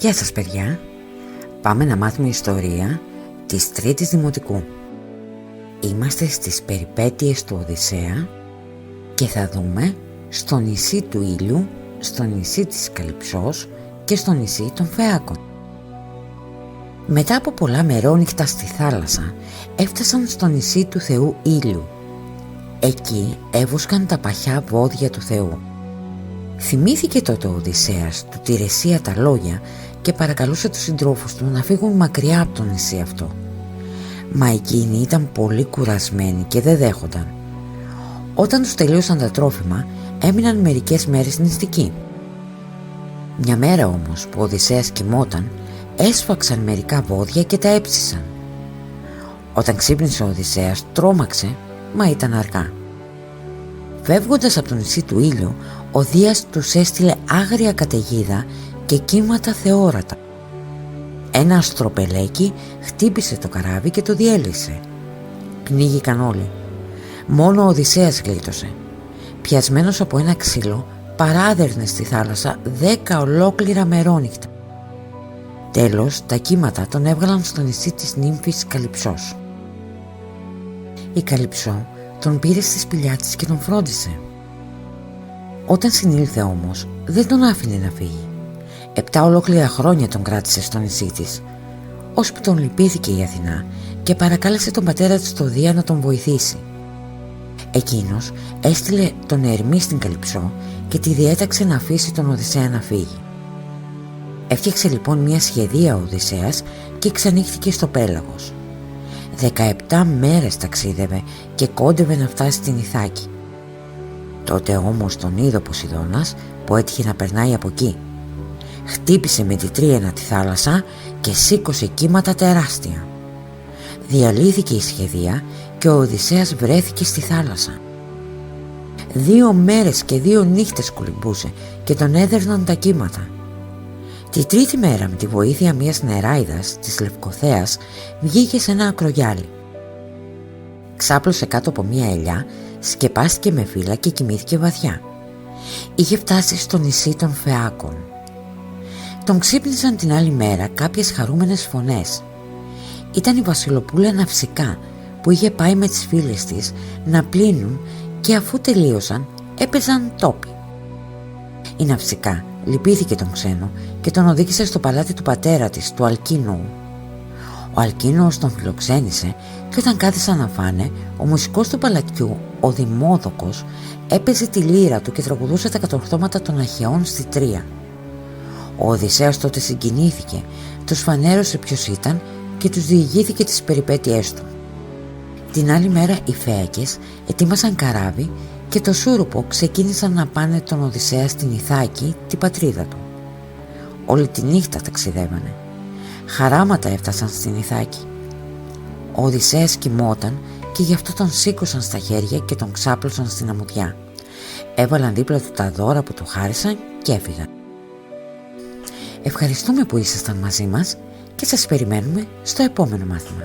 Γεια σας παιδιά, πάμε να μάθουμε ιστορία της τρίτης δημοτικού. Είμαστε στις περιπέτειες του Οδυσσέα και θα δούμε στο νησί του Ήλιου, στο νησί της Καλυψός και στο νησί των Φεάκων. Μετά από πολλά μερόνυχτα στη θάλασσα έφτασαν στο νησί του θεού Ήλιου. Εκεί έβουσκαν τα παχιά βόδια του θεού. Θυμήθηκε τότε ο Οδυσσέας του Τηρεσία τα λόγια και παρακαλούσε τους συντρόφους του να φύγουν μακριά από το νησί αυτό. Μα εκείνοι ήταν πολύ κουρασμένοι και δεν δέχονταν. Όταν τους τελείωσαν τα τρόφιμα, έμειναν μερικές μέρες νηστικοί. Μια μέρα όμως που ο Οδυσσέας κοιμόταν, έσφαξαν μερικά βόδια και τα έψησαν. Όταν ξύπνησε ο Οδυσσέας, τρόμαξε, μα ήταν αργά. Φεύγοντας από το νησί του Ήλιου, ο Δίας τους έστειλε άγρια καταιγίδα και κύματα θεόρατα. Ένα αστροπελέκι χτύπησε το καράβι και το διέλυσε. Πνίγηκαν όλοι. Μόνο ο Οδυσσέας γλίτωσε. Πιασμένος από ένα ξύλο, παράδερνε στη θάλασσα 10 ολόκληρα μερόνυχτα. Τέλος, τα κύματα τον έβγαλαν στο νησί της νύμφης Καλυψός. Η Καλυψό τον πήρε στη σπηλιά της και τον φρόντισε. Όταν συνήλθε όμως, δεν τον άφηνε να φύγει. 7 ολόκληρα χρόνια τον κράτησε στο νησί της, ώσπου τον λυπήθηκε η Αθηνά και παρακάλεσε τον πατέρα της το Δία να τον βοηθήσει. Εκείνος έστειλε τον Ερμή στην Καλυψό και τη διέταξε να αφήσει τον Οδυσσέα να φύγει. Έφτιαξε λοιπόν μια σχεδία ο Οδυσσέας και ξανήχθηκε στο πέλαγος. 17 μέρες ταξίδευε και κόντευε να φτάσει στην Ιθάκη. Τότε όμως τον είδε ο Ποσειδώνας που έτυχε να περνάει από εκεί. Χτύπησε με τη τρίαινα τη θάλασσα και σήκωσε κύματα τεράστια. Διαλύθηκε η σχεδία και ο Οδυσσέας βρέθηκε στη θάλασσα. 2 μέρες και 2 νύχτες κολυμπούσε και τον έδερναν τα κύματα. Τη τρίτη μέρα, με τη βοήθεια μιας νεράιδας της Λευκοθέας, βγήκε σε ένα ακρογιάλι. Ξάπλωσε κάτω από μια ελιά, σκεπάστηκε με φύλλα και κοιμήθηκε βαθιά. Είχε φτάσει στο νησί των Φεάκων. Τον ξύπνησαν την άλλη μέρα κάποιες χαρούμενες φωνές. Ήταν η βασιλοπούλα Ναυσικά που είχε πάει με τις φίλες της να πλύνουν και αφού τελείωσαν έπαιζαν τόπι. Η Ναυσικά λυπήθηκε τον ξένο και τον οδήγησε στο παλάτι του πατέρα της, του Αλκίνοου. Ο Αλκίνοος τον φιλοξένησε και όταν κάθισαν να φάνε, ο μουσικός του παλατιού, ο Δημόδοκος, έπαιζε τη λύρα του και τραγουδούσε τα κατορθώματα των Αχαιών στη Τρία. Ο Οδυσσέας τότε συγκινήθηκε, τους φανέρωσε ποιος ήταν και τους διηγήθηκε τις περιπέτειές του. Την άλλη μέρα οι Φαίκες ετοίμασαν καράβι και το Σούρουπο ξεκίνησαν να πάνε τον Οδυσσέα στην Ιθάκη, την πατρίδα του. Όλη τη νύχτα ταξιδεύανε. Χαράματα έφτασαν στην Ιθάκη. Ο Οδυσσέας κοιμόταν και γι' αυτό τον σήκωσαν στα χέρια και τον ξάπλωσαν στην αμμουδιά. Έβαλαν δίπλα του τα δώρα που του χάρισαν και έφυγαν. Ευχαριστούμε που ήσασταν μαζί μας και σας περιμένουμε στο επόμενο μάθημα.